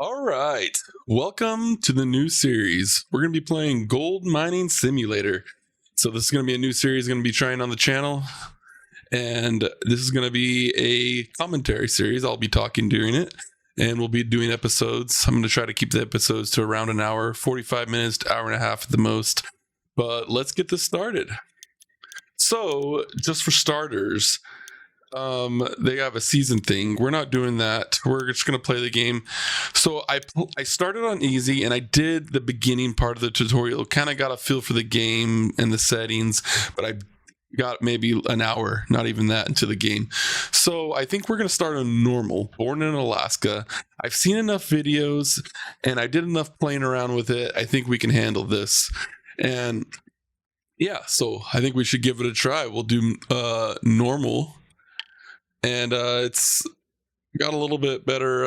All right. Welcome to the new series. We're going to be playing Gold Mining Simulator. So this is going to be a new series going to be trying on the channel. And this is going to be a commentary series. I'll be talking during it. And we'll be doing episodes. I'm going to try to keep the episodes to around an hour, 45 minutes to hour and a half at the most. But let's get this started. So just for starters, they have a season thing. We're not doing that. We're just going to play the game. So I started on easy and I did the beginning part of the tutorial, kind of got a feel for the game and the settings, but I got maybe an hour, not even that, into the game. So I think we're going to start on normal. Born in Alaska. I've seen enough videos and I did enough playing around with it. I think we can handle this. And yeah, so I think we should give it a try. We'll do normal. And it's got a little bit better,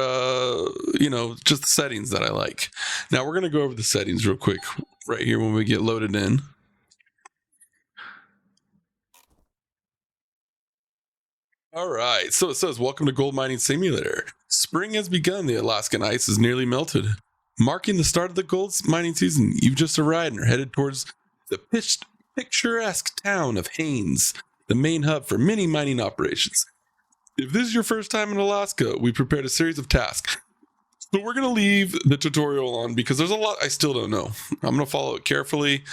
just the settings that I like. Now we're going to go over the settings real quick right here when we get loaded in. All right, so it says, welcome to Gold Mining Simulator. Spring has begun. The Alaskan ice is nearly melted, marking the start of the gold mining season. You've just arrived and are headed towards the picturesque town of Haines, the main hub for many mining operations. If this is your first time in Alaska, we prepared a series of tasks. So we're going to leave the tutorial on because there's a lot I still don't know. I'm going to follow it carefully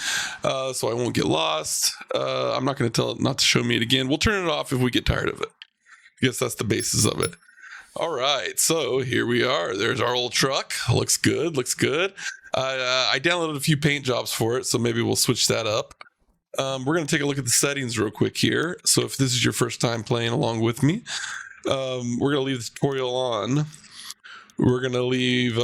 so I won't get lost. I'm not going to tell it not to show me it again. We'll turn it off if we get tired of it. I guess that's the basis of it. All right, so here we are. There's our old truck. Looks good, looks good. I downloaded a few paint jobs for it, so maybe we'll switch that up. We're going to take a look at the settings real quick here. So if this is your first time playing along with me, we're going to leave the tutorial on. We're going to leave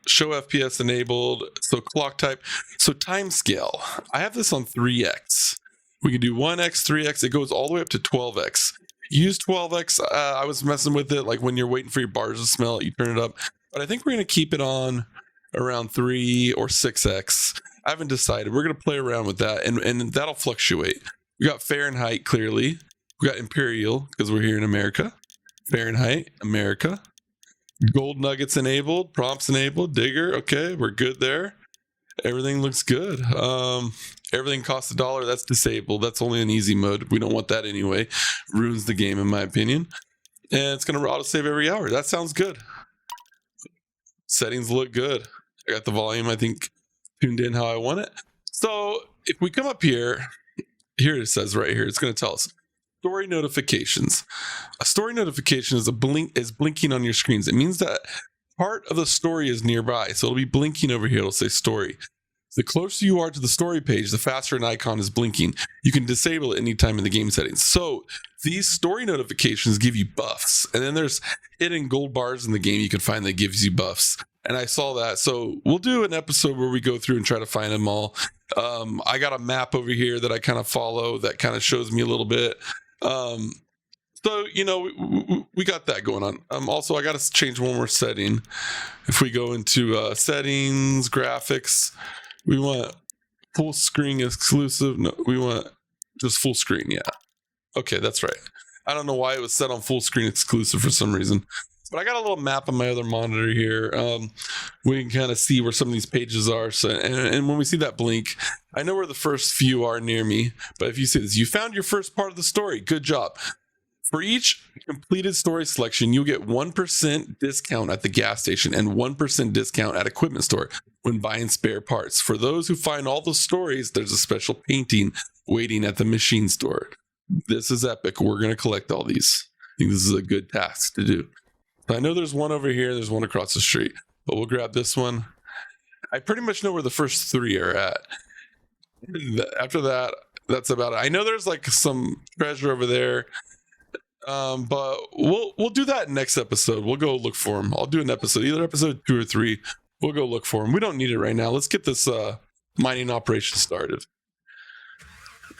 show FPS enabled. So clock type. So time scale. I have this on 3x. We can do 1x, 3x. It goes all the way up to 12x. Use 12x. I was messing with it like when you're waiting for your bars to smell, you turn it up. But I think we're going to keep it on around 3 or 6x. I haven't decided. We're going to play around with that, and that'll fluctuate. We got Fahrenheit, clearly. We got Imperial, because we're here in America. Fahrenheit, America. Gold nuggets enabled. Prompts enabled. Digger, okay, we're good there. Everything looks good. Everything costs $1. That's disabled. That's only an easy mode. We don't want that anyway. Ruins the game, in my opinion. And it's going to autosave every hour. That sounds good. Settings look good. I got the volume, I think, tuned in how I want it. So if we come up here it says right here, it's going to tell us story notifications. A story notification is blinking on your screens. It means that part of the story is nearby, so it'll be blinking over here. It'll say story. The closer you are to the story page, the faster an icon is blinking. You can disable it anytime in the game settings. So these story notifications give you buffs, and then there's hidden gold bars in the game you can find that gives you buffs. And I saw that, so we'll do an episode where we go through and try to find them all. I got a map over here that I kind of follow that kind of shows me a little bit. So, we got that going on. Also, I got to change one more setting. If we go into settings, graphics, we want full screen exclusive. No, we want just full screen. Yeah. Okay, that's right. I don't know why it was set on full screen exclusive for some reason. But I got a little map on my other monitor here. We can kind of see where some of these pages are. So, and when we see that blink, I know where the first few are near me. But if you see this, you found your first part of the story. Good job. For each completed story selection, you'll get 1% discount at the gas station and 1% discount at equipment store when buying spare parts. For those who find all the stories, there's a special painting waiting at the machine store. This is epic. We're going to collect all these. I think this is a good task to do. I know there's one over here. There's one across the street, but we'll grab this one. I pretty much know where the first 3 are at. After that, that's about it. I know there's like some treasure over there, but we'll do that next episode. We'll go look for them. I'll do an episode, either episode 2 or 3. We'll go look for them. We don't need it right now. Let's get this mining operation started.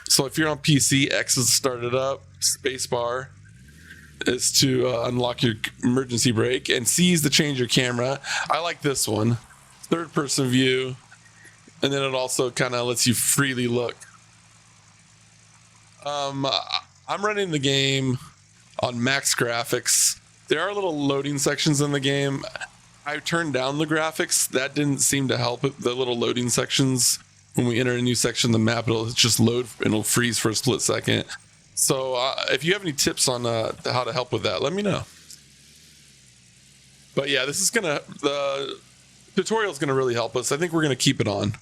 So if you're on PC, X is to start it up. Spacebar is to unlock your emergency brake, and C is to change your camera. I like this one, third person view, and then it also kind of lets you freely look. I'm running the game on max graphics. There are little loading sections in the game. I turned down the graphics. That didn't seem to help it. The little loading sections, when we enter a new section of the map, it'll just load and it'll freeze for a split second. So if you have any tips on how to help with that, let me know. But yeah, the tutorial is gonna really help us. I think we're gonna keep it on.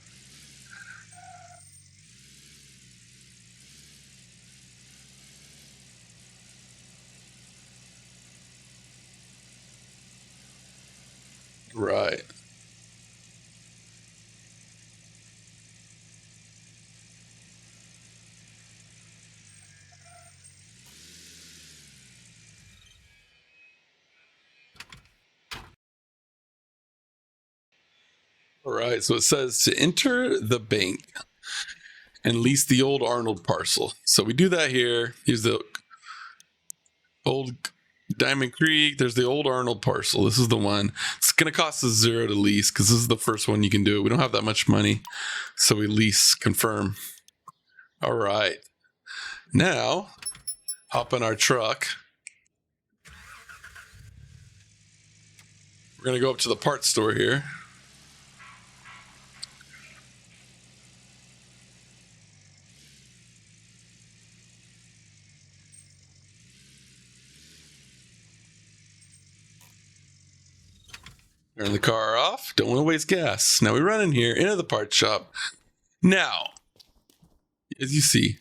Right. All right. So it says to enter the bank and lease the old Arnold parcel. So we do that here. Here's the old Diamond Creek. There's the old Arnold parcel. This is the one. It's going to cost us 0 to lease because this is the first one you can do it. We don't have that much money. So we lease, confirm. All right. Now, hop in our truck. We're going to go up to the parts store here. Turn the car off. Don't want to waste gas. Now we run in here into the parts shop. Now, as you see,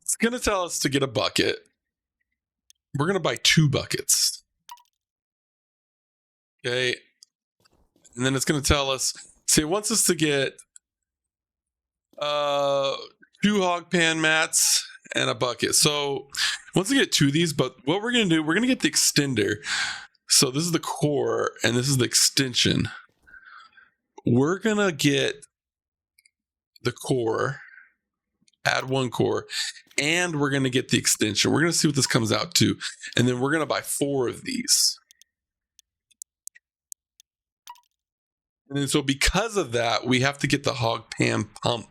it's going to tell us to get a bucket. We're going to buy 2 buckets. Okay. And then it's going to tell us, it wants us to get 2 hog pan mats and a bucket. So once we get 2 of these, but what we're going to do, we're going to get the extender. So this is the core and this is the extension. We're going to get the core, add 1 core, and we're going to get the extension. We're going to see what this comes out to. And then we're going to buy 4 of these. And then so because of that, we have to get the hog pan pump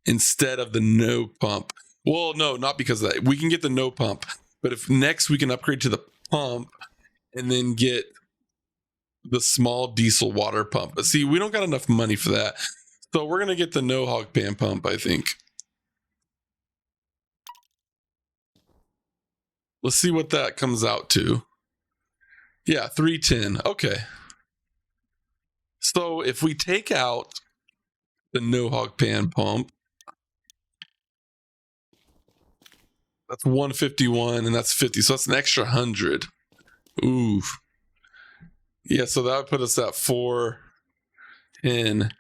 instead of the no pump. Well, no, not because of that. We can get the no pump, but if next we can upgrade to the pump and then get the small diesel water pump. But see, we don't got enough money for that. So we're going to get the no hog pan pump, I think. Let's see what that comes out to. Yeah, 310. Okay. So if we take out the no hog pan pump, that's 151 and that's 50. So that's an extra 100. Ooh. Yeah, so that would put us at 410.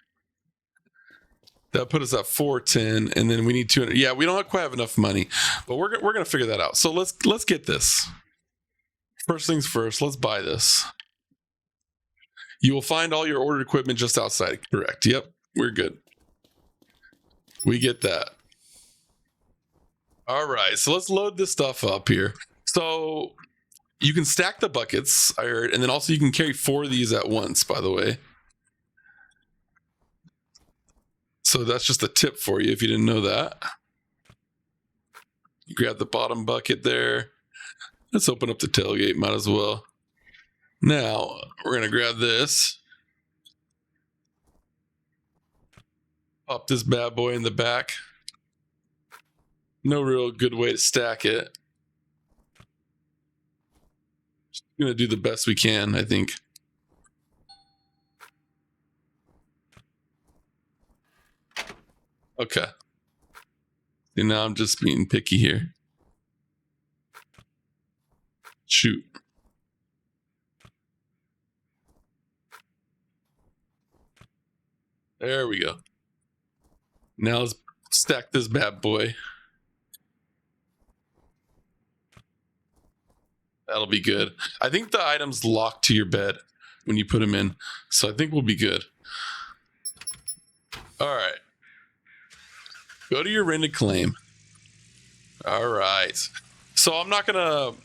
That put us at 410, and then we need 200. Yeah, we don't quite have enough money, but we're gonna figure that out. So let's get this. First things first, let's buy this. You will find all your ordered equipment just outside. Correct. Yep, we're good. We get that. All right, so let's load this stuff up here. So you can stack the buckets, I heard, and then also you can carry 4 of these at once, by the way. So that's just a tip for you if you didn't know that. You grab the bottom bucket there. Let's open up the tailgate, might as well. Now, we're going to grab this. Pop this bad boy in the back. No real good way to stack it. Just going to do the best we can, I think. Okay. And now I'm just being picky here. Shoot. There we go. Now let's stack this bad boy. That'll be good. I think the items lock to your bed when you put them in. So I think we'll be good. All right. Go to your rented claim. All right. So I'm not going to,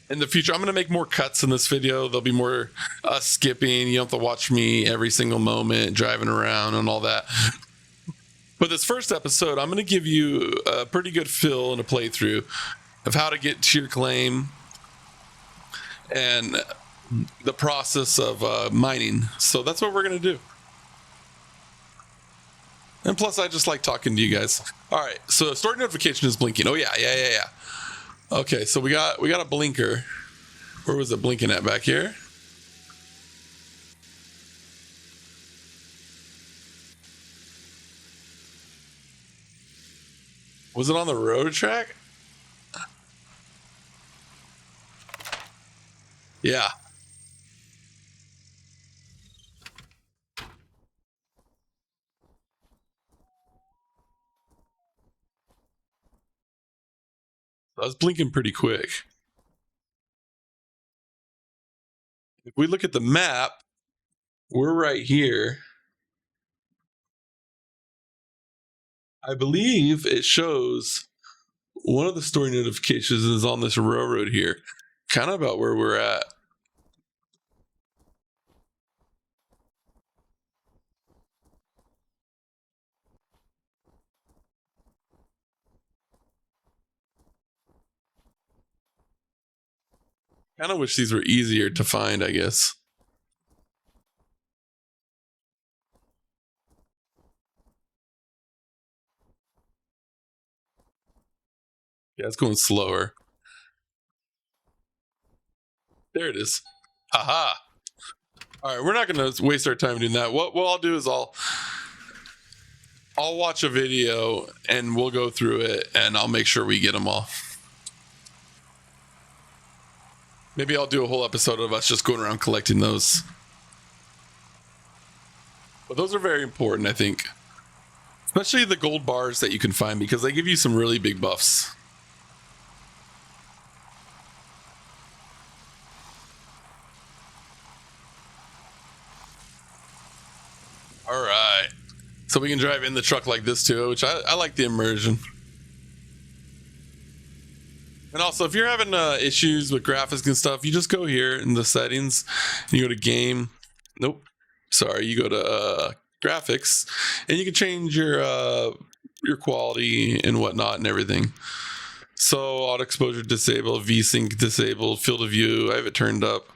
in the future, I'm going to make more cuts in this video. There'll be more skipping. You don't have to watch me every single moment driving around and all that. But this first episode, I'm going to give you a pretty good fill and a playthrough of how to get to your claim and the process of mining. So that's what we're gonna do. And plus, I just like talking to you guys. All right, so story notification is blinking. Oh yeah. Okay, so we got a blinker. Where was it blinking at? Back here. Was it on the road track? Yeah. I was blinking pretty quick. If we look at the map, we're right here. I believe it shows one of the story notifications is on this railroad here, kind of about where we're at. Kind of wish these were easier to find, I guess. Yeah, it's going slower. There it is. Haha. All right, we're not going to waste our time doing that. What I'll do is I'll watch a video and we'll go through it and I'll make sure we get them all. Maybe I'll do a whole episode of us just going around collecting those. But those are very important, I think. Especially the gold bars that you can find because they give you some really big buffs. All right. So we can drive in the truck like this too, which I like the immersion. And also, if you're having issues with graphics and stuff, you just go here in the settings. And you go to game. Nope. Sorry, you go to graphics, and you can change your quality and whatnot and everything. So auto exposure disabled, VSync disabled, field of view. I have it turned up.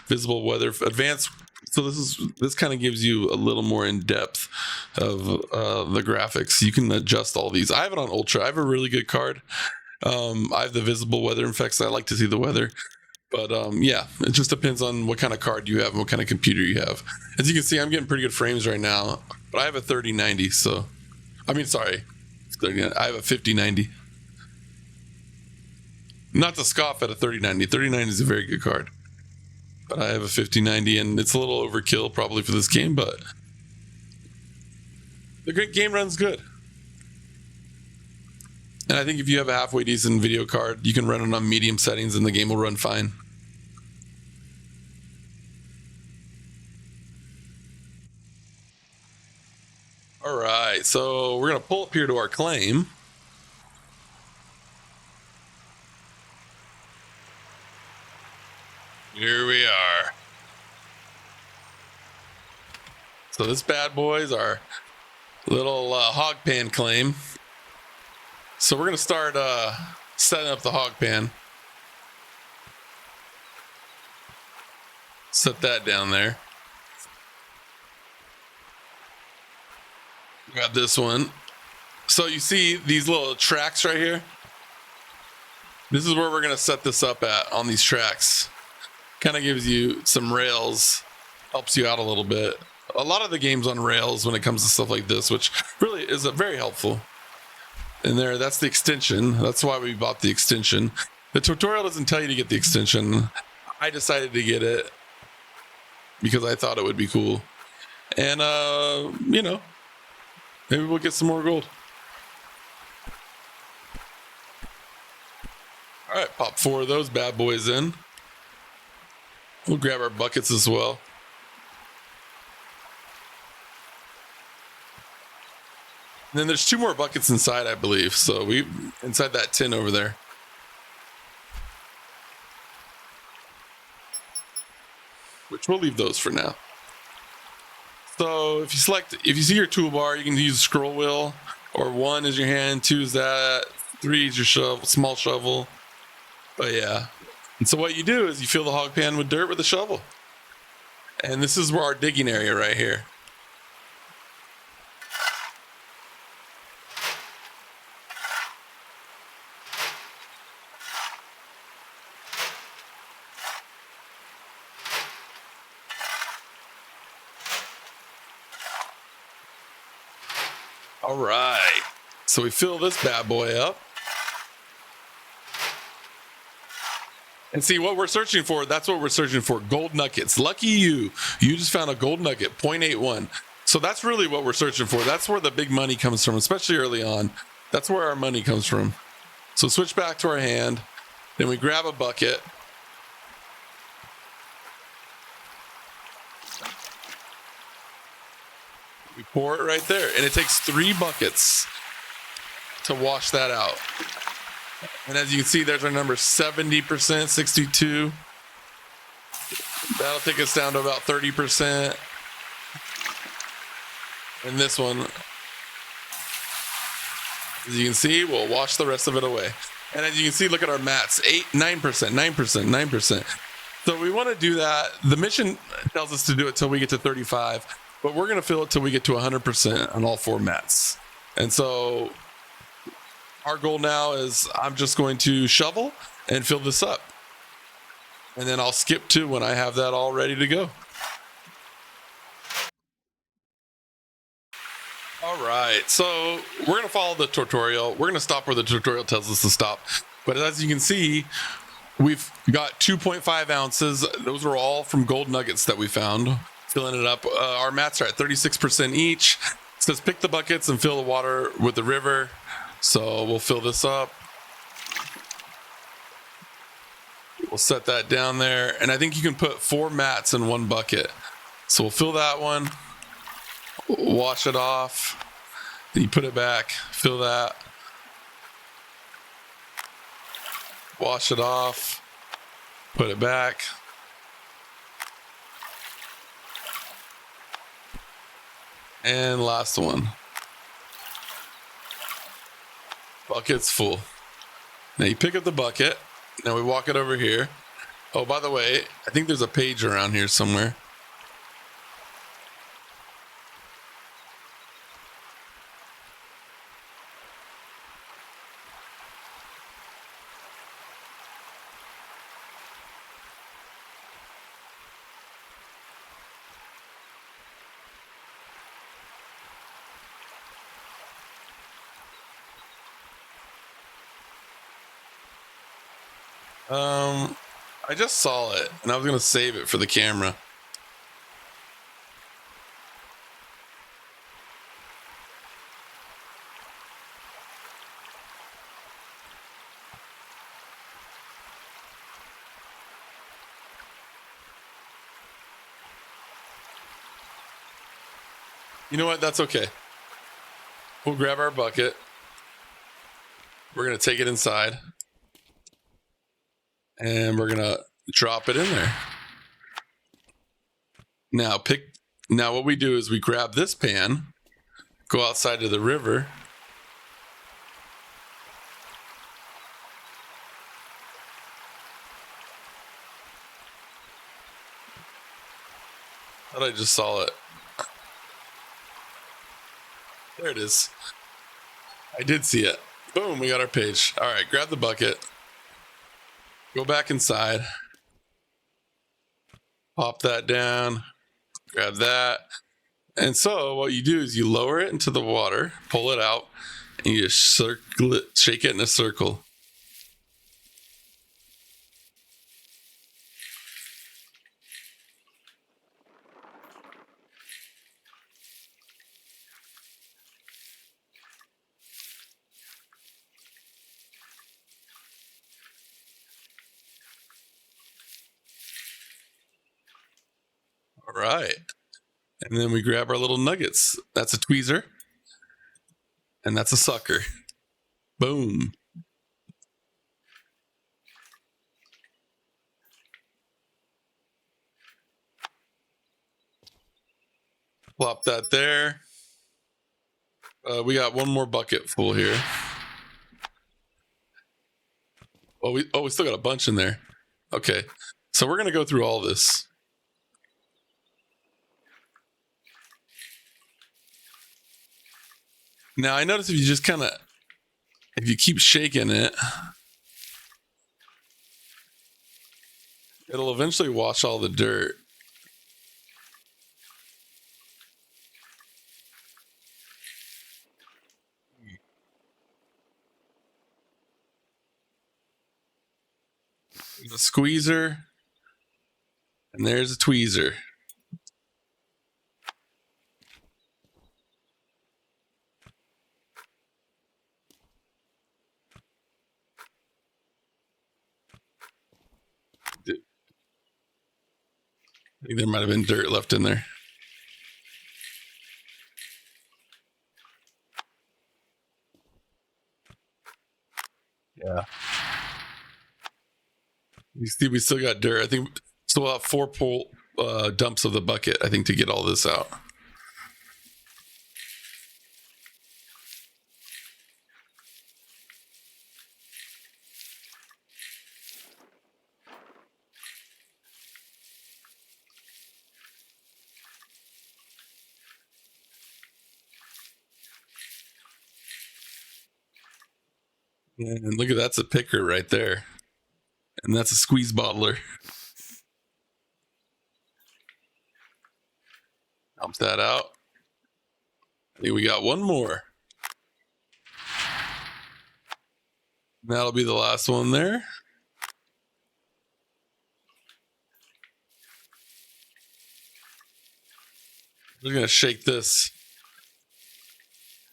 Visible weather, advanced. So this kind of gives you a little more in depth of the graphics. You can adjust all these. I have it on ultra. I have a really good card. I have the visible weather effects. I like to see the weather. But yeah, it just depends on what kind of card you have and what kind of computer you have. As you can see, I'm getting pretty good frames right now, but I have a 3090. So, I mean, sorry, I have a 5090. Not to scoff at a 3090. 3090 is a very good card, but I have a 5090, and it's a little overkill probably for this game, but the game runs good. And I think if you have a halfway decent video card, you can run it on medium settings, and the game will run fine. All right, so we're gonna pull up here to our claim. Here we are. So this bad boy is our little hog pan claim. So we're gonna start setting up the hog pan. Set that down there. Got this one. So you see these little tracks right here? This is where we're gonna set this up at on these tracks. Kind of gives you some rails, helps you out a little bit. A lot of the game's on rails when it comes to stuff like this, which really is very helpful. And there, that's the extension. That's why we bought the extension. The tutorial doesn't tell you to get the extension. I decided to get it because I thought it would be cool. And, you know, maybe we'll get some more gold. All right, pop 4 of those bad boys in. We'll grab our buckets as well. And then there's 2 more buckets inside, I believe. So inside that tin over there. Which we'll leave those for now. So if you see your toolbar, you can use scroll wheel, or 1 is your hand, 2 is that, 3 is your shovel, small shovel. But yeah, And so what you do is you fill the hog pan with dirt with a shovel. And this is where our digging area right here. All right. So we fill this bad boy up. And see what we're searching for. That's what we're searching for. Gold nuggets. Lucky you. You just found a gold nugget, 0.81. So that's really what we're searching for. That's where the big money comes from, especially early on. That's where our money comes from. So switch back to our hand. Then we grab a bucket. We pour it right there. And it takes 3 buckets to wash that out. And as you can see, there's our number, 70%, 62. That'll take us down to about 30%. And this one, as you can see, we'll wash the rest of it away. And as you can see, look at our mats, 9%, 9%, 9%. So we want to do that. The mission tells us to do it till we get to 35, but we're going to fill it till we get to 100% on all 4 mats. And so our goal now is I'm just going to shovel and fill this up. And then I'll skip to when I have that all ready to go. All right, so we're going to follow the tutorial. We're going to stop where the tutorial tells us to stop. But as you can see, we've got 2.5 ounces. Those are all from gold nuggets that we found. Filling it up. Our mats are at 36% each. It says pick the buckets and fill the water with the river. So we'll fill this up. We'll set that down there. And I think you can put 4 mats in 1 bucket. So we'll fill that one. Wash it off. Then you put it back. Fill that. Wash it off. Put it back. And last one. Bucket's full. Now you pick up the bucket. Now we walk it over here. Oh, by the way, I think there's a page around here somewhere. I just saw it and I was going to save it for the camera. You know what? That's okay. We'll grab our bucket. We're going to take it inside. And we're gonna drop it in there. Now what we do is we grab this pan, go outside to the river. Thought I just saw it. There it is. I did see it. Boom, we got our page. All right, grab the bucket. Go back inside, pop that down, grab that. And so what you do is you lower it into the water, pull it out, and you just circle it, shake it in a circle. All right. And then we grab our little nuggets. That's a tweezer. And that's a sucker. Boom. Plop that there. We got one more bucket full here. Oh, we still got a bunch in there. Okay, so we're gonna go through all this. Now I notice if you just if you keep shaking it, it'll eventually wash all the dirt. There's a squeezer, and there's a tweezer. I think there might have been dirt left in there. Yeah. You see, we still got dirt. I think still have 4 dumps of the bucket, I think, to get all this out. And look at that's a picker right there. And that's a squeeze bottler. Dump that out. I think we got one more. That'll be the last one there. We're gonna shake this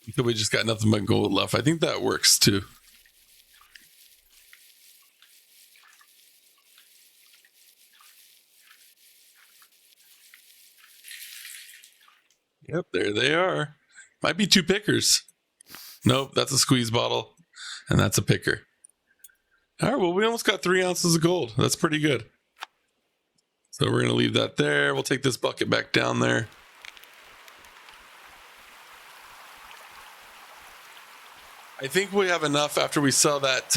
until we just got nothing but gold left. I think that works too. Yep, there they are. Might be 2 pickers. Nope, that's a squeeze bottle, and that's a picker. All right, well, we almost got 3 ounces of gold. That's pretty good. So we're gonna leave that there. We'll take this bucket back down there. I think we have enough after we sell that.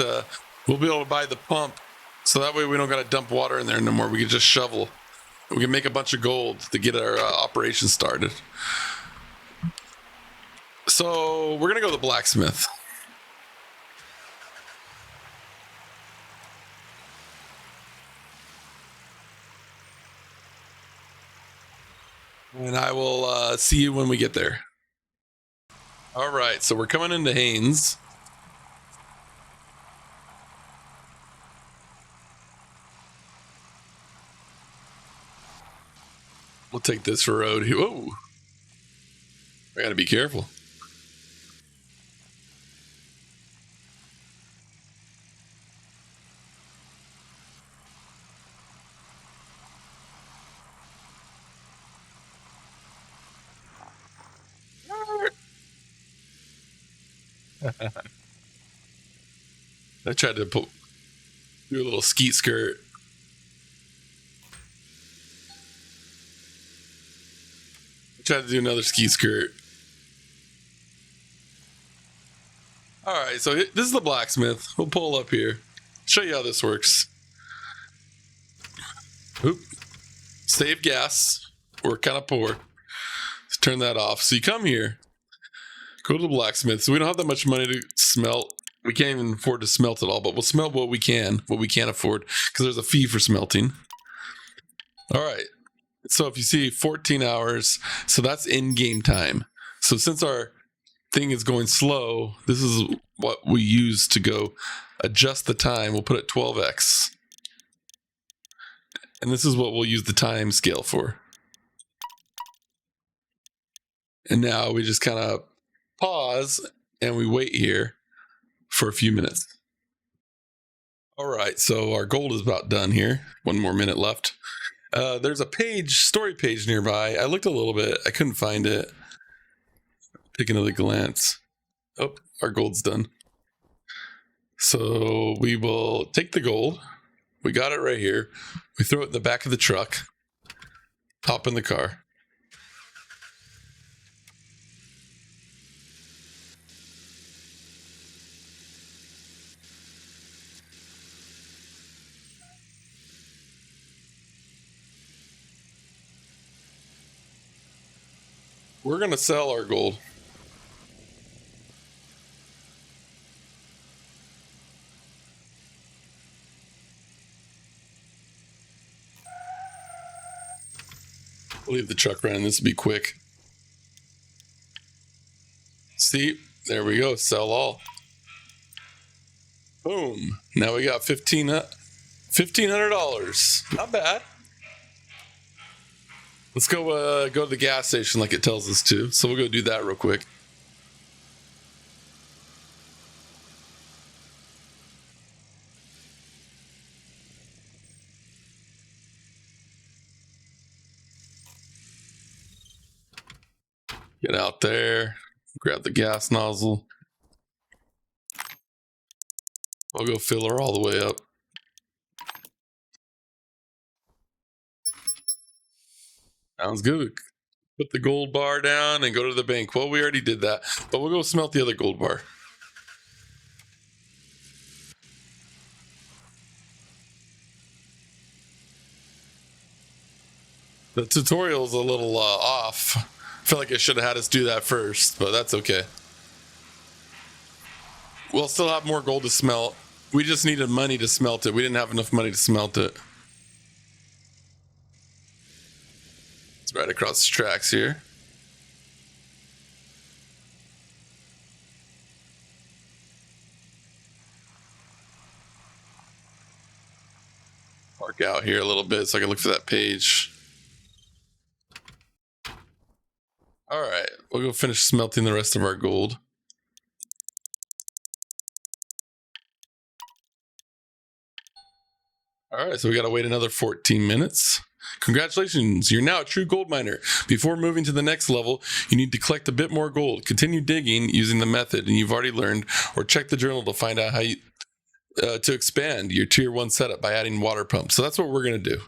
We'll be able to buy the pump, so that way we don't got to dump water in there no more. We can just shovel. We can make a bunch of gold to get our operation started. So we're gonna go to the blacksmith. And I will see you when we get there. All right, so we're coming into Haynes. We'll take this road here. Whoa. I gotta be careful. I tried to do a little skeet skirt. I tried to do another ski skirt. All right, so this is the blacksmith. We'll pull up here. Show you how this works. Oop. Save gas. We're kind of poor. Let's turn that off. So you come here, go to the blacksmith. So we don't have that much money to smelt. We can't even afford to smelt it all, but we'll smelt what we can afford, because there's a fee for smelting. All right. So if you see 14 hours, so that's in-game time. So since our thing is going slow, this is what we use to go adjust the time. We'll put it 12x. And this is what we'll use the time scale for. And now we just kind of pause and we wait here for a few minutes. All right, so our gold is about done here. 1 more minute left. There's a story page nearby. I looked a little bit. I couldn't find it. Take another glance. Oh, our gold's done. So we will take the gold. We got it right here. We throw it in the back of the truck. Hop in the car. We're gonna sell our gold. We'll leave the truck running. This will be quick. See, there we go. Sell all. Boom. Now we got $1,500. Not bad. Let's go to the gas station like it tells us to. So we'll go do that real quick. Get out there, grab the gas nozzle. I'll go fill her all the way up. Sounds good. Put the gold bar down and go to the bank. Well, we already did that, but we'll go smelt the other gold bar. The tutorial's a little off. I feel like I should have had us do that first, but that's okay. We'll still have more gold to smelt. We just needed money to smelt it. We didn't have enough money to smelt it. It's right across the tracks here. Park out here a little bit so I can look for that page. All right, we'll go finish smelting the rest of our gold. All right, so we got to wait another 14 minutes. Congratulations, you're now a true gold miner. Before moving to the next level, you need to collect a bit more gold. Continue digging using the method and you've already learned, or check the journal to find out how you to expand your tier 1 setup by adding water pumps. So that's what we're going to do.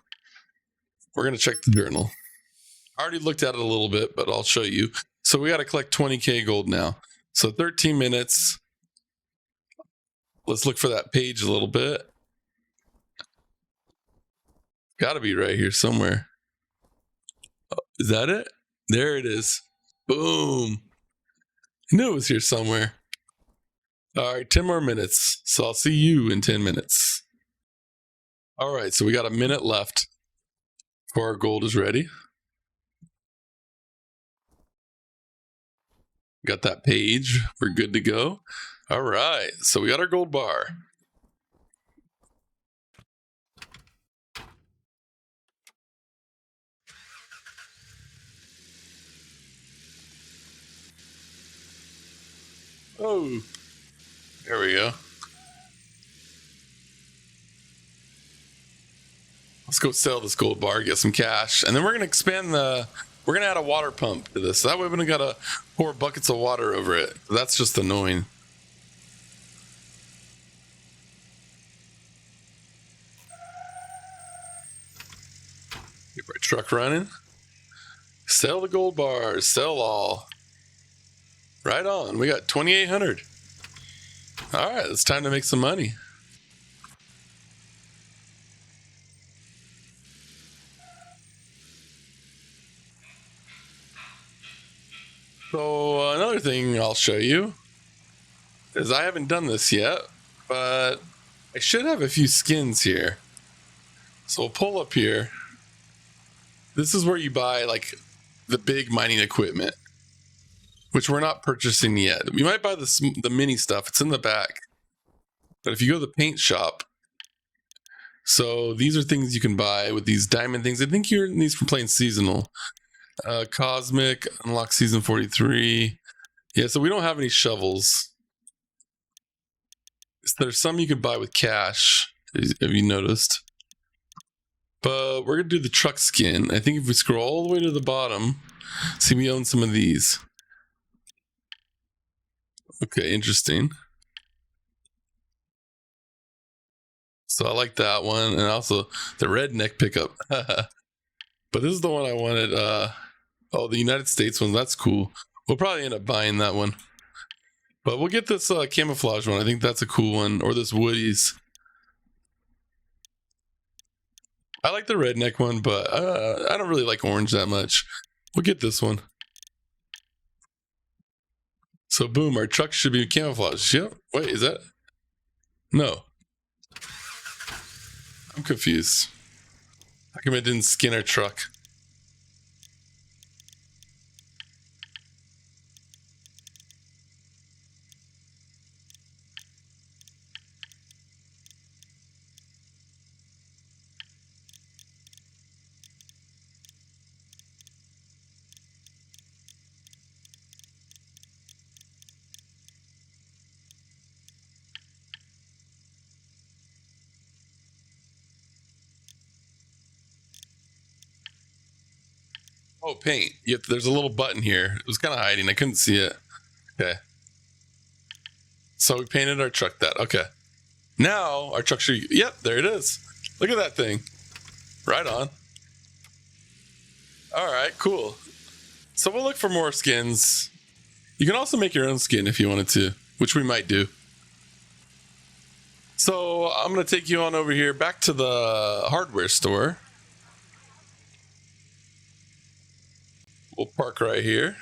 We're going to check the journal. I already looked at it a little bit, but I'll show you. So we got to collect 20k gold now. So 13 minutes. Let's look for that page a little bit. Got to be right here somewhere. Oh, is that it? There it is. Boom. I knew it was here somewhere. All right, 10 more minutes. So I'll see you in 10 minutes. All right, so we got a minute left before our gold is ready. Got that page. We're good to go. All right, so we got our gold bar. Oh, there we go. Let's go sell this gold bar, get some cash, and then we're gonna expand we're gonna add a water pump to this. That way we don't gotta pour buckets of water over it. That's just annoying. Get my truck running. Sell the gold bars, sell all. Right on, we got 2,800. All right, it's time to make some money. So another thing I'll show you is I haven't done this yet, but I should have a few skins here. So we'll pull up here. This is where you buy like the big mining equipment, which we're not purchasing yet. We might buy the mini stuff. It's in the back. But if you go to the paint shop, so these are things you can buy with these diamond things. I think you're in these for playing seasonal. Cosmic, unlock season 43. Yeah, so we don't have any shovels. There's some you can buy with cash, have you noticed? But we're going to do the truck skin. I think if we scroll all the way to the bottom, see, we own some of these. Okay, interesting. So I like that one, and also the redneck pickup. But this is the one I wanted. Oh, the United States one. That's cool. We'll probably end up buying that one. But we'll get this camouflage one. I think that's a cool one. Or this Woody's. I like the redneck one, but I don't really like orange that much. We'll get this one. So boom, our truck should be camouflaged. Yep. Wait, is that? No. I'm confused. How come it didn't skin our truck? Oh, paint. Yep, there's a little button here. It was kind of hiding. I couldn't see it. Okay. So we painted our truck that. Okay. Now our truck should. Yep, there it is. Look at that thing. Right on. All right, cool. So we'll look for more skins. You can also make your own skin if you wanted to, which we might do. So I'm going to take you on over here back to the hardware store. We'll park right here.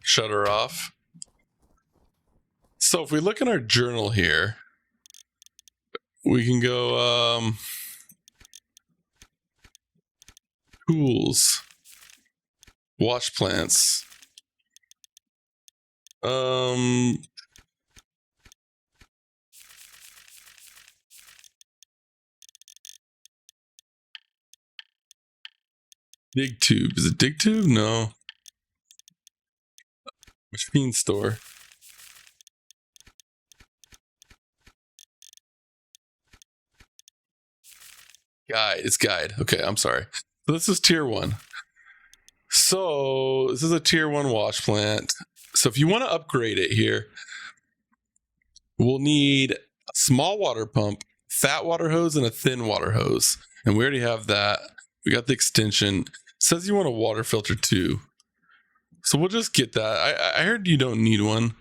Shut her off. So if we look in our journal here, we can go tools, watch plants. Dig tube. Is it dig tube? No. Machine store. Guide. It's guide. Okay, I'm sorry. So this is tier 1. So this is a tier 1 wash plant. So if you want to upgrade it here, we'll need a small water pump, fat water hose, and a thin water hose. And we already have that. We got the extension. It says you want a water filter too. So we'll just get that. I heard you don't need one.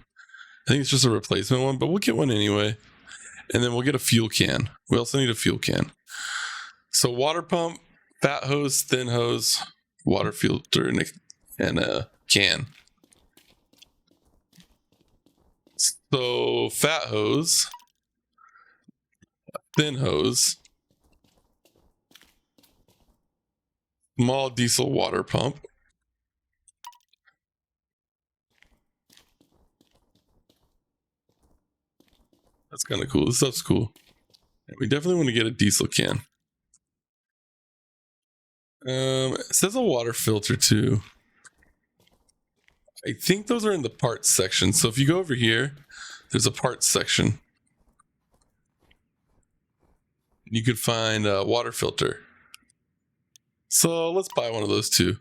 I think it's just a replacement one, but we'll get one anyway. And then we'll get a fuel can. We also need a fuel can. So water pump, fat hose, thin hose, water filter, and a can. So fat hose, thin hose, small diesel water pump, that's kind of cool. This stuff's cool. And we definitely want to get a diesel can. It says a water filter too. I think those are in the parts section. So if you go over here, there's a parts section. You could find a water filter. So let's buy one of those too.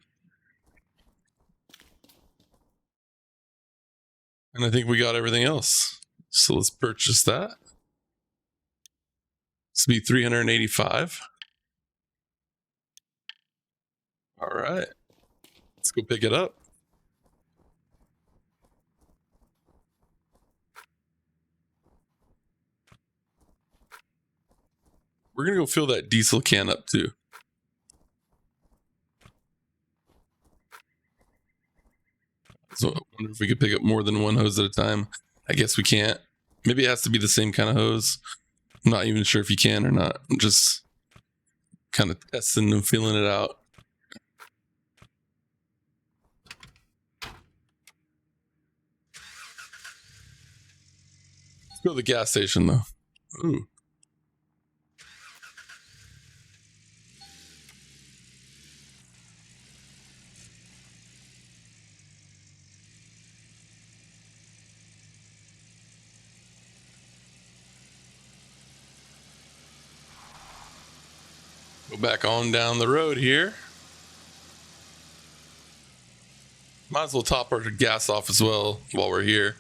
And I think we got everything else. So let's purchase that. This will be 385. All right. Let's go pick it up. We're going to go fill that diesel can up too. So I wonder if we could pick up more than one hose at a time. I guess we can't. Maybe it has to be the same kind of hose. I'm not even sure if you can or not. I'm just kind of testing and feeling it out. Let's go to the gas station though. Ooh. Go back on down the road here. Might as well top our gas off as well while we're here.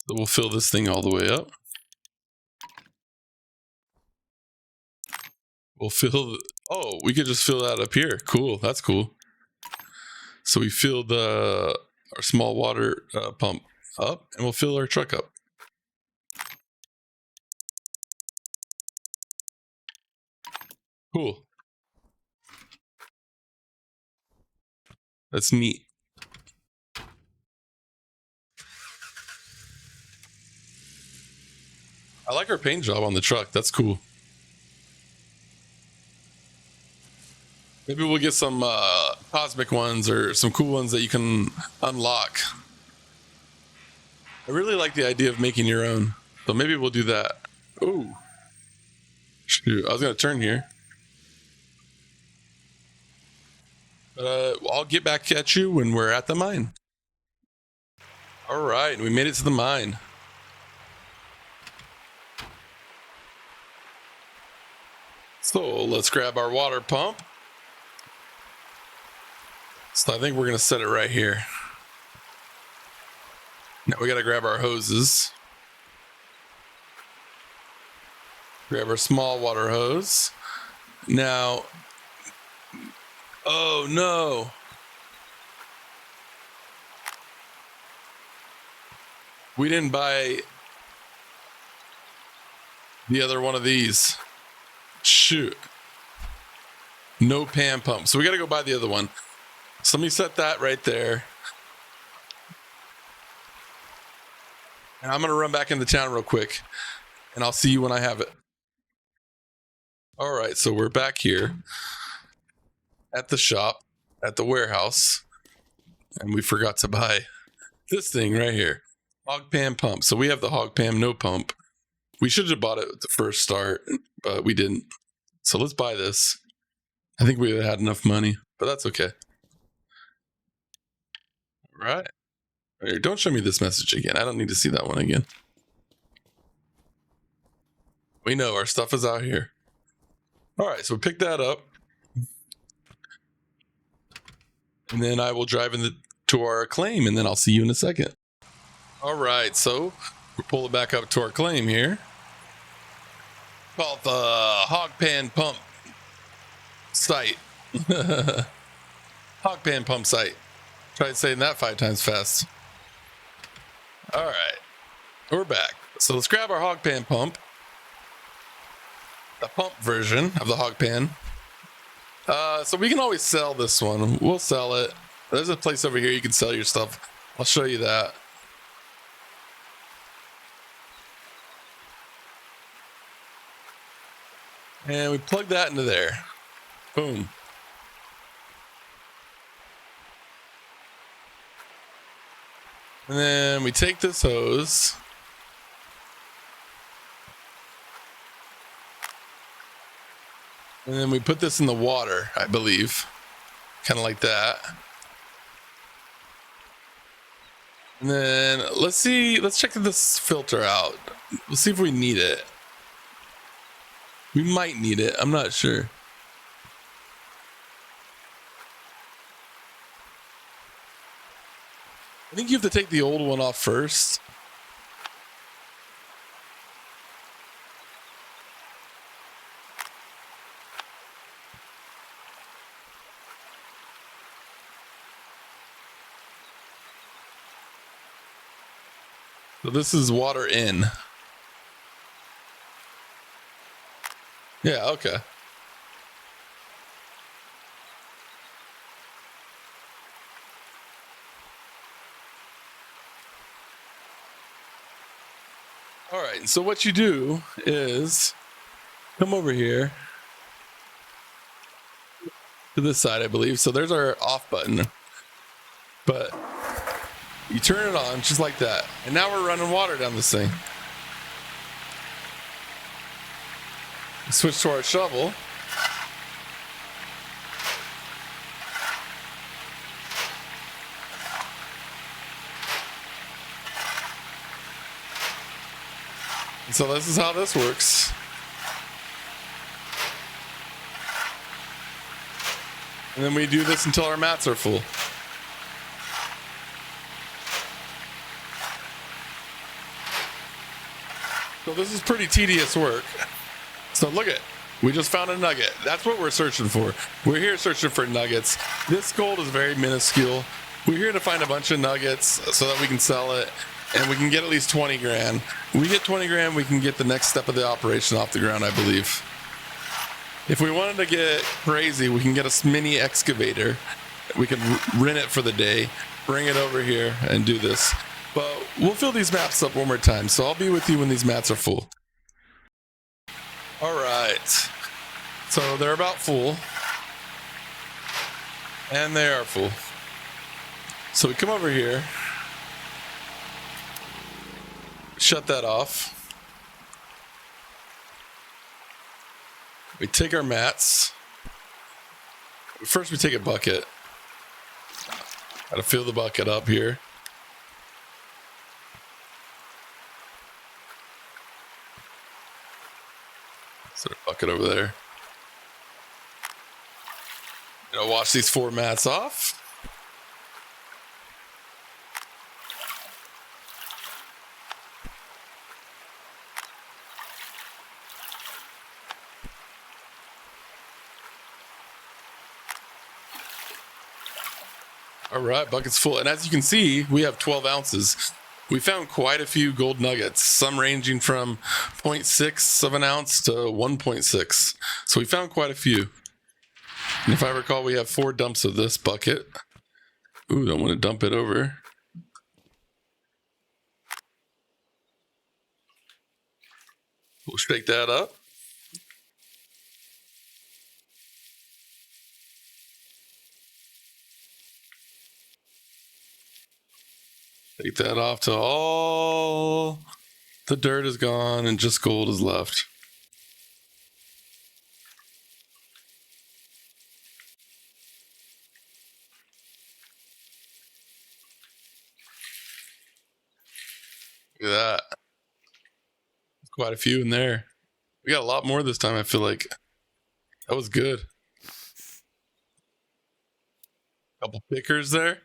So we'll fill this thing all the way up. We'll fill. Oh, we could just fill that up here. Cool. That's cool. So we filled our small water pump up, and we'll fill our truck up. Cool. That's neat. I like our paint job on the truck. That's cool. Maybe we'll get some cosmic ones or some cool ones that you can unlock. I really like the idea of making your own. So maybe we'll do that. Ooh. Shoot, I was going to turn here. I'll get back at you when we're at the mine. All right, we made it to the mine. So let's grab our water pump. So I think we're going to set it right here. Now we got to grab our hoses. Grab our small water hose. Now, oh no. We didn't buy the other one of these. Shoot. No pan pump. So we got to go buy the other one. So let me set that right there. And I'm going to run back into town real quick. And I'll see you when I have it. All right. So we're back here at the shop, at the warehouse. And we forgot to buy this thing right here. Hog pan pump. So we have the hog pan, no pump. We should have bought it at the first start, but we didn't. So let's buy this. I think we had enough money, but that's okay. All right. Don't show me this message again. I don't need to see that one again. We know our stuff is out here. All right, so pick that up. And then I will drive to our claim, and then I'll see you in a second. All right, so we'll pull it back up to our claim here. Called the hog pan pump site. Hog pan pump site. Try saying that 5 times fast. All right, we're back. So let's grab our hog pan pump. The pump version of the hog pan. So we can always sell this one. We'll sell it. There's a place over here you can sell your stuff. I'll show you that. And we plug that into there. Boom. And then we take this hose. And then we put this in the water, I believe. Kind of like that. And then let's check this filter out. We'll see if we need it. We might need it. I'm not sure. I think you have to take the old one off first. So this is water in. Yeah, okay. All right, so what you do is come over here to this side, I believe. So there's our off button. But you turn it on just like that. And now we're running water down this thing. Switch to our shovel. And so this is how this works. And then we do this until our mats are full. So this is pretty tedious work. So look at, We just found a nugget. That's what we're searching for. We're here searching for nuggets. This gold is very minuscule. We're here to find a bunch of nuggets so that we can sell it and we can get at least 20 grand. We get 20 grand, we can get the next step of the operation off the ground, I believe. If we wanted to get crazy, we can get a mini excavator. We can rent it for the day, bring it over here and do this. But we'll fill these maps up one more time. So I'll be with you when these mats are full. All right. So they're about full. And they are full. So we come over here. Shut that off. We take our mats. First we take a bucket. Gotta fill the bucket up here. Set a bucket over there. Gonna wash these 4 mats off. All right, bucket's full. And as you can see, we have 12 ounces. We found quite a few gold nuggets, some ranging from 0.6 of an ounce to 1.6. So we found quite a few. And if I recall, we have 4 dumps of this bucket. Ooh, don't want to dump it over. We'll shake that up. Take that off till all the dirt is gone and just gold is left. Look at that. Quite a few in there. We got a lot more this time, I feel like. That was good. Couple pickers there.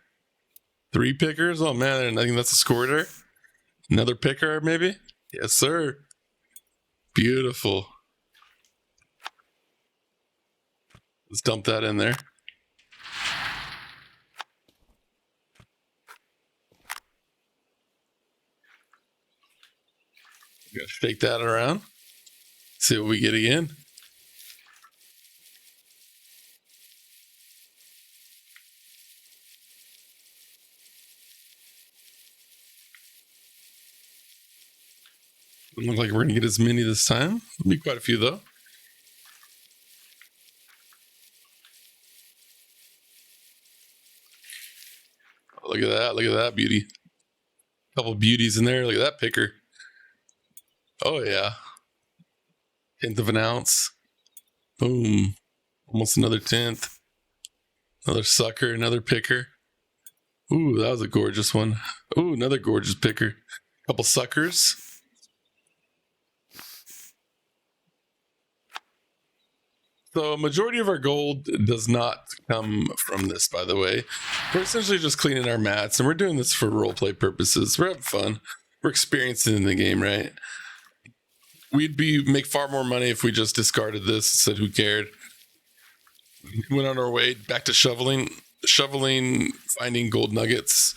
3 pickers. Oh man, I think that's a squirter. Another picker, maybe? Yes, sir. Beautiful. Let's dump that in there. Gotta shake that around. See what we get again. Doesn't look like we're gonna get as many this time. There'll be quite a few though. Oh, look at that! Look at that beauty. Couple beauties in there. Look at that picker. Oh yeah. 1/10 of an ounce. Boom. Almost another 1/10. Another sucker. Another picker. Ooh, that was a gorgeous one. Ooh, another gorgeous picker. Couple suckers. So a majority of our gold does not come from this, by the way. We're essentially just cleaning our mats, and we're doing this for roleplay purposes. We're having fun. We're experiencing in the game, right? We'd make far more money if we just discarded this and said, who cared? Went on our way back to shoveling. Shoveling, finding gold nuggets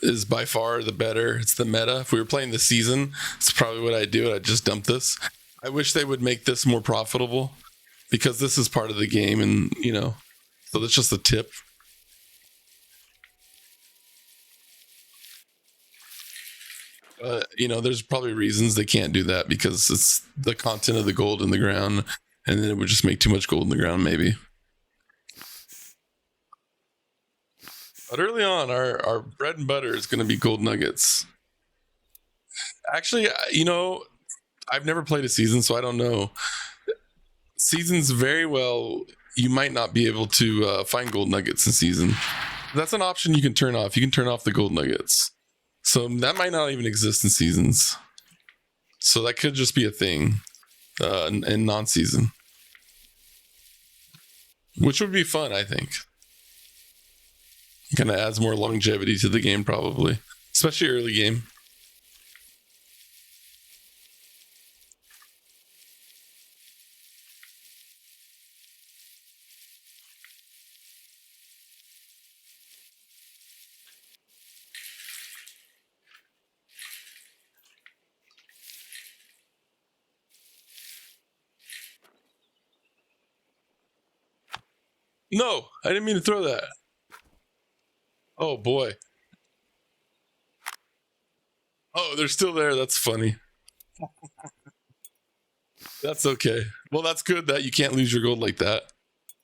is by far the better. It's the meta. If we were playing the season, it's probably what I'd do. I'd just dump this. I wish they would make this more profitable, because this is part of the game, and so that's just a tip. There's probably reasons they can't do that, because it's the content of the gold in the ground, and then it would just make too much gold in the ground, maybe. But early on, our bread and butter is going to be gold nuggets. Actually, I've never played a season, so I don't know. Seasons very well, you might not be able to find gold nuggets in season. That's an option you can turn off. You can turn off the gold nuggets. So that might not even exist in seasons. So that could just be a thing in non-season. Which would be fun, I think. Kind of adds more longevity to the game, probably. Especially early game. No, I didn't mean to throw that. Oh boy. Oh, they're still there. That's funny. That's okay. Well, that's good that you can't lose your gold like that,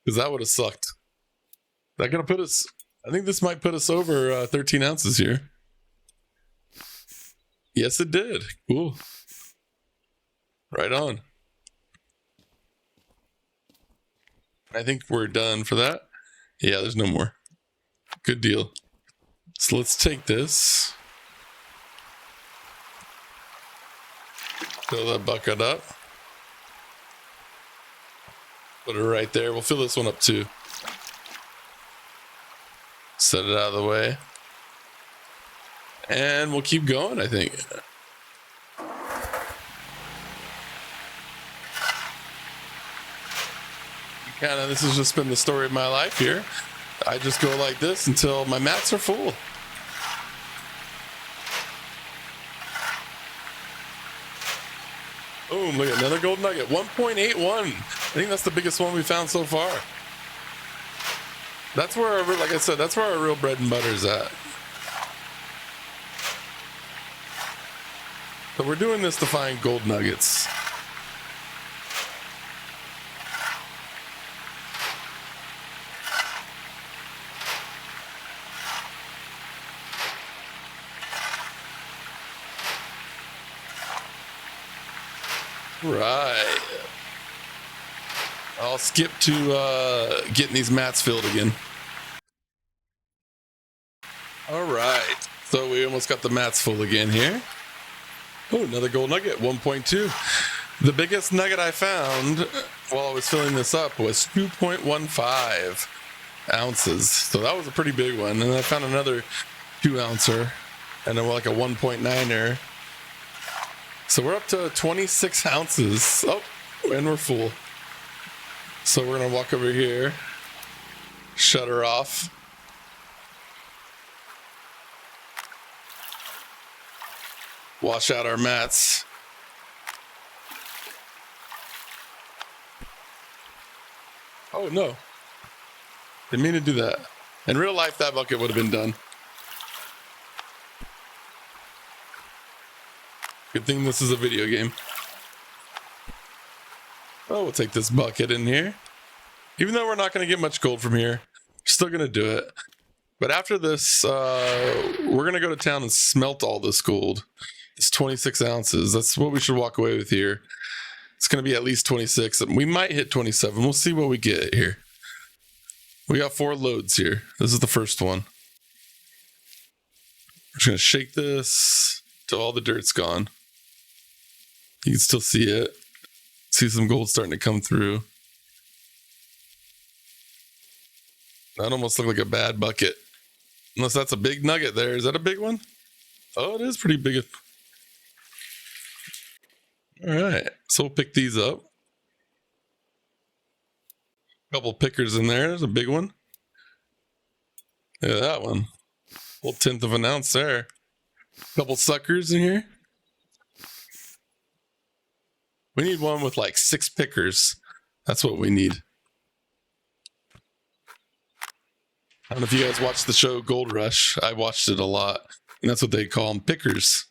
because that would have sucked. That gonna put us. I think this might put us over 13 ounces here. Yes, it did. Cool. Right on. I think we're done for that. Yeah, there's no more. Good deal. So let's take this. Fill that bucket up. Put it right there. We'll fill this one up too. Set it out of the way. And we'll keep going, I think. This has just been the story of my life here. I just go like this until my mats are full. Boom, look at another gold nugget. 1.81. I think that's the biggest one we found so far. That's where, like I said, that's where our real bread and butter is at. So we're doing this to find gold nuggets. Right. I'll skip to getting these mats filled again. All right. So we almost got the mats full again here. Oh, another gold nugget, 1.2. The biggest nugget I found while I was filling this up was 2.15 ounces. So that was a pretty big one. And I found another 2-ouncer and then like a 1.9er. So we're up to 26 ounces. Oh, and we're full. So we're going to walk over here, shut her off. Wash out our mats. Oh, no. Didn't mean to do that. In real life, that bucket would have been done. Good thing this is a video game. Oh, we'll take this bucket in here. Even though we're not going to get much gold from here, we're still going to do it. But after this, we're going to go to town and smelt all this gold. It's 26 ounces. That's what we should walk away with here. It's going to be at least 26. We might hit 27. We'll see what we get here. We got 4 loads here. This is the first one. We're just going to shake this till all the dirt's gone. You can still see it. See some gold starting to come through. That almost looked like a bad bucket. Unless that's a big nugget there. Is that a big one? Oh, it is pretty big. All right. So we'll pick these up. Couple pickers in there. There's a big one. Look at that one. Whole 1/10 of an ounce there. Couple suckers in here. We need one with like 6 pickers. That's what we need. I don't know if you guys watched the show Gold Rush. I watched it a lot. And that's what they call them, pickers.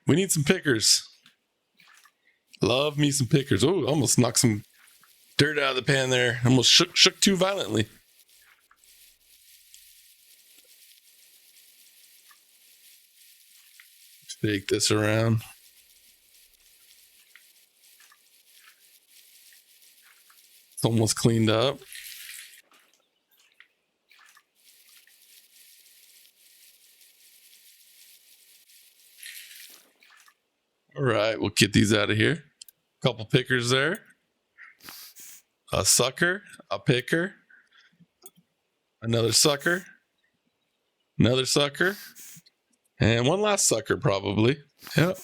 We need some pickers. Love me some pickers. Oh, almost knocked some dirt out of the pan there. Almost shook too violently. Shake this around. It's almost cleaned up. All right, we'll get these out of here. Couple pickers there. A sucker, a picker, another sucker, another sucker, and one last sucker probably. Yep.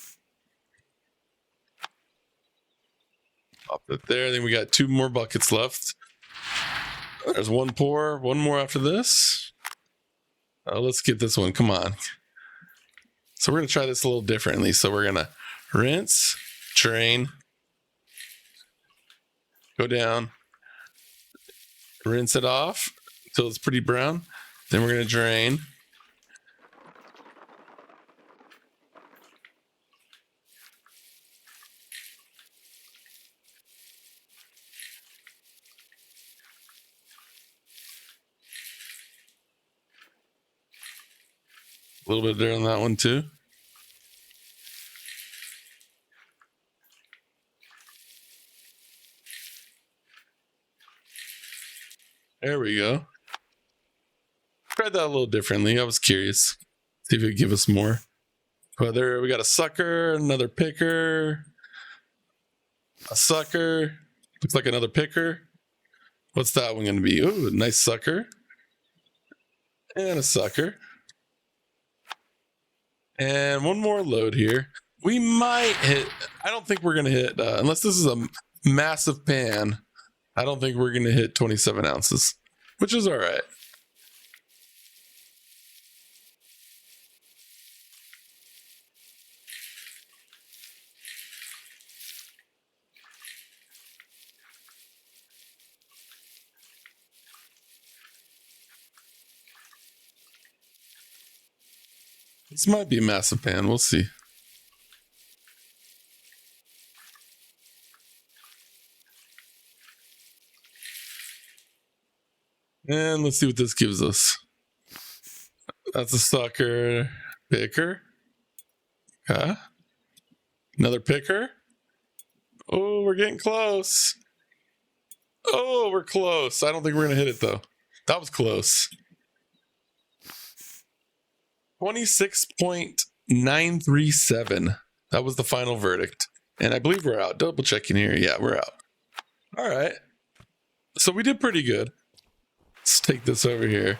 Pop it there. I think we got 2 more buckets left. There's one pour, one more after this. Let's get this one. Come on. So we're going to try this a little differently. So we're going to rinse, drain, go down, Rinse it off until it's pretty brown. Then we're going to drain. A little bit there on that one too. There we go. Tried that a little differently. I was curious. See if it would give us more. Whether we got a sucker, another picker, a sucker. Looks like another picker. What's that one going to be? Ooh, nice sucker. And a sucker. And one more load here. We might hit. I don't think we're going to hit, unless this is a massive pan. I don't think we're going to hit 27 ounces, which is all right. This might be a massive pan. We'll see. And let's see what this gives us. That's a sucker picker. Okay. Another picker. Oh, we're getting close. Oh, we're close. I don't think we're going to hit it, though. That was close. 26.937. That was the final verdict. And I believe we're out. Double checking here. Yeah, we're out. All right. So we did pretty good. Let's take this over here.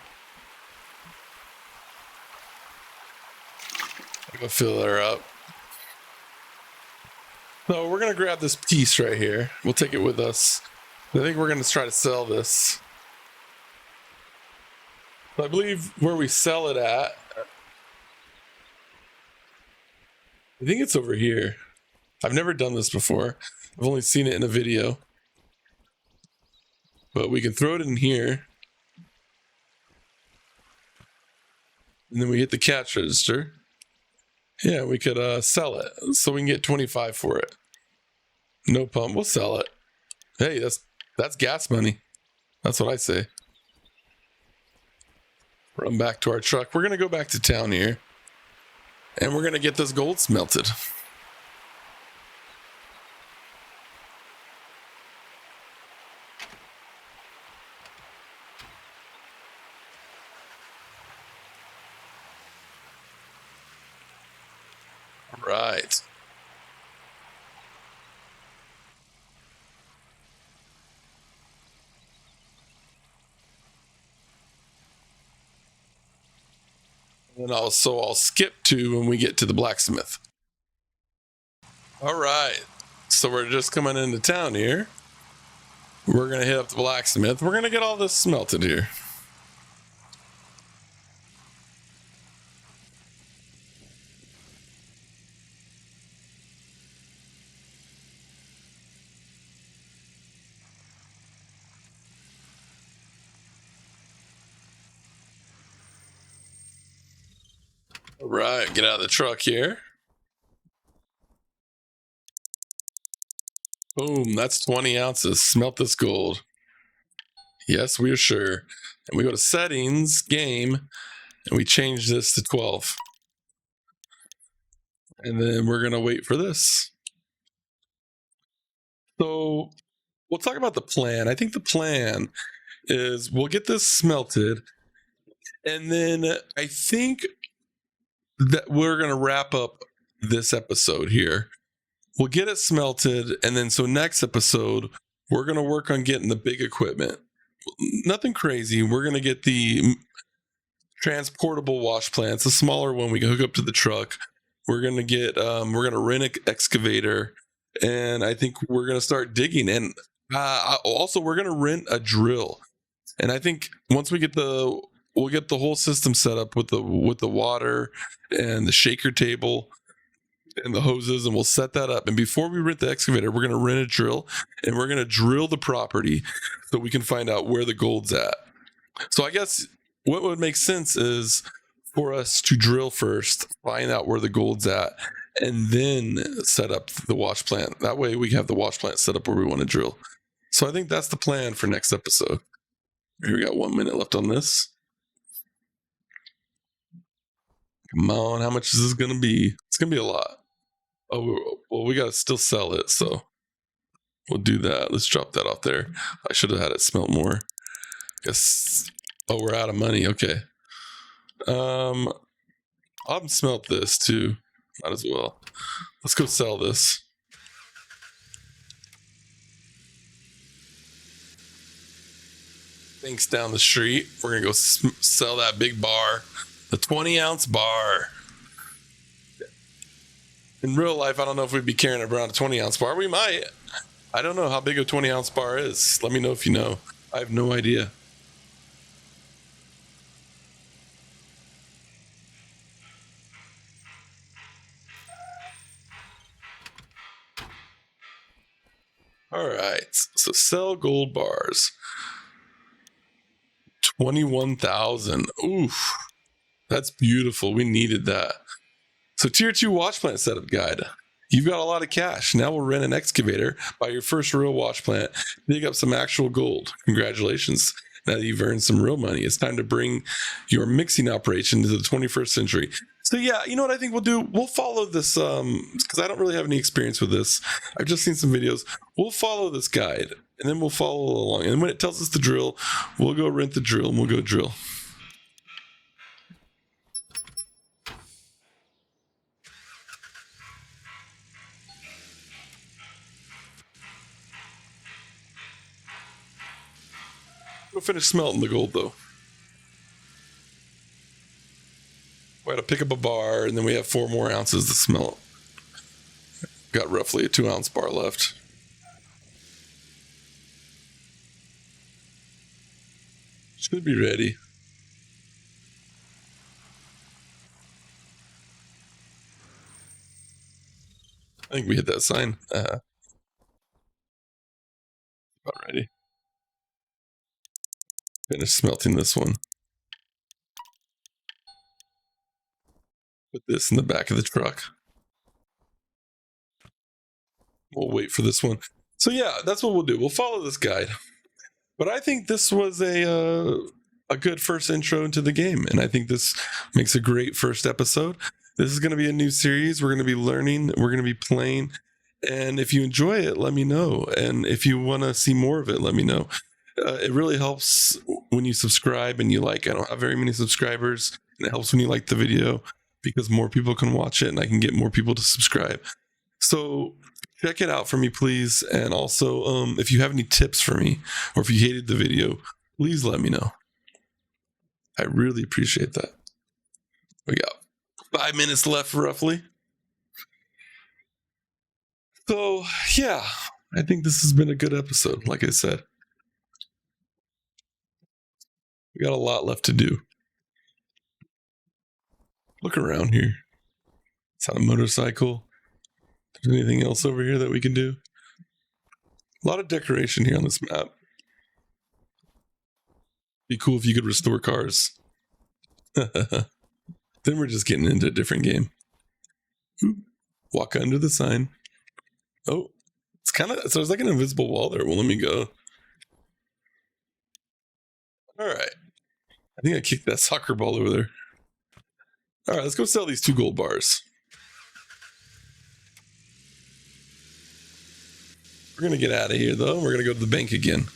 I'll go fill her up. So we're going to grab this piece right here. We'll take it with us. I think we're going to try to sell this. I believe where we sell it at, I think it's over here. I've never done this before. I've only seen it in a video. But we can throw it in here. And then we hit the cash register. Yeah, we could sell it. So we can get 25 for it. No pump. We'll sell it. Hey, that's gas money. That's what I say. Run back to our truck. We're going to go back to town here. And we're going to get this gold smelted. Right. And also I'll skip to when we get to the blacksmith. All right. So we're just coming into town here. We're going to hit up the blacksmith. We're going to get all this smelted here. All right, get out of the truck here. Boom, that's 20 ounces. Smelt this gold. Yes, we are sure. And we go to settings, game, and we change this to 12. And then we're going to wait for this. So we'll talk about the plan. I think the plan is we'll get this smelted. And then I think that we're going to wrap up this episode here. We'll get it smelted. And then so next episode, we're going to work on getting the big equipment. Nothing crazy. We're going to get the transportable wash plants, a smaller one we can hook up to the truck. We're going to get, we're going to rent an excavator. And I think we're going to start digging. And also we're going to rent a drill. And I think once we get we'll get the whole system set up with the water and the shaker table. and the hoses, and we'll set that up. And before we rent the excavator, we're going to rent a drill, and we're going to drill the property so we can find out where the gold's at. So I guess what would make sense is for us to drill first, find out where the gold's at, and then set up the wash plant. That way we have the wash plant set up where we want to drill. So I think that's the plan for next episode. Here, we got 1 minute left on this. Come on, how much is this going to be? It's going to be a lot. Oh, well, we got to still sell it, so we'll do that. Let's drop that off there. I should have had it smelt more. Guess. Oh, we're out of money. Okay. I'll smelt this too. Might as well. Let's go sell this. Thanks down the street. We're gonna go sell that big bar, the 20-ounce bar. In real life, I don't know if we'd be carrying around a 20-ounce bar. We might. I don't know how big a 20-ounce bar is. Let me know if you know. I have no idea. All right. So sell gold bars. 21,000. Oof. That's beautiful. We needed that. So tier 2 wash plant setup guide. You've got a lot of cash. Now we'll rent an excavator, buy your first real wash plant, dig up some actual gold. Congratulations. Now that you've earned some real money, it's time to bring your mixing operation to the 21st century. So yeah, you know what I think we'll do? We'll follow this, because I don't really have any experience with this. I've just seen some videos. We'll follow this guide, and then we'll follow along. And when it tells us to drill, we'll go rent the drill, and we'll go drill. We'll finish smelting the gold, though. We had to pick up a bar, and then we have 4 more ounces to smelt. Got roughly a 2-ounce bar left. Should be ready. I think we hit that sign. About ready. Finish smelting this one. Put this in the back of the truck. We'll wait for this one. So yeah, that's what we'll do. We'll follow this guide. But I think this was a good first intro into the game, and I think this makes a great first episode. This is going to be a new series. We're going to be learning. We're going to be playing. And if you enjoy it, let me know. And if you want to see more of it, let me know. It really helps when you subscribe and you like. I don't have very many subscribers, and it helps when you like the video because more people can watch it and I can get more people to subscribe. So check it out for me, please. And also, if you have any tips for me or if you hated the video, please let me know. I really appreciate that. We got 5 minutes left roughly. So yeah, I think this has been a good episode. Like I said, we got a lot left to do. Look around here. It's on a motorcycle. Is there anything else over here that we can do? A lot of decoration here on this map. Be cool if you could restore cars. Then we're just getting into a different game. Walk under the sign. Oh, it's kind of, so there's like an invisible wall there. Well, let me go. All right. I think I kicked that soccer ball over there. All right, let's go sell these 2 gold bars. We're going to get out of here, though. We're going to go to the bank again.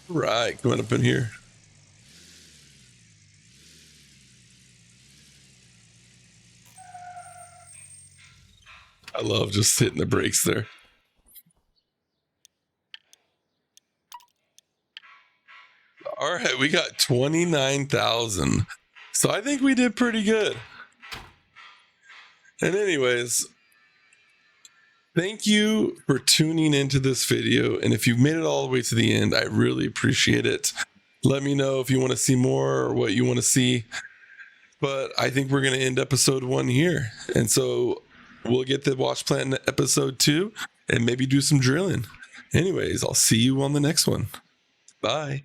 Right, going up in here. I love just hitting the brakes there. All right, we got 29,000. So I think we did pretty good. And anyways, Thank you for tuning into this video. And if you've made it all the way to the end, I really appreciate it. Let me know if you want to see more or what you want to see. But I think we're going to end episode 1 here. And so we'll get the wash plant in episode 2 and maybe do some drilling. Anyways, I'll see you on the next one. Bye.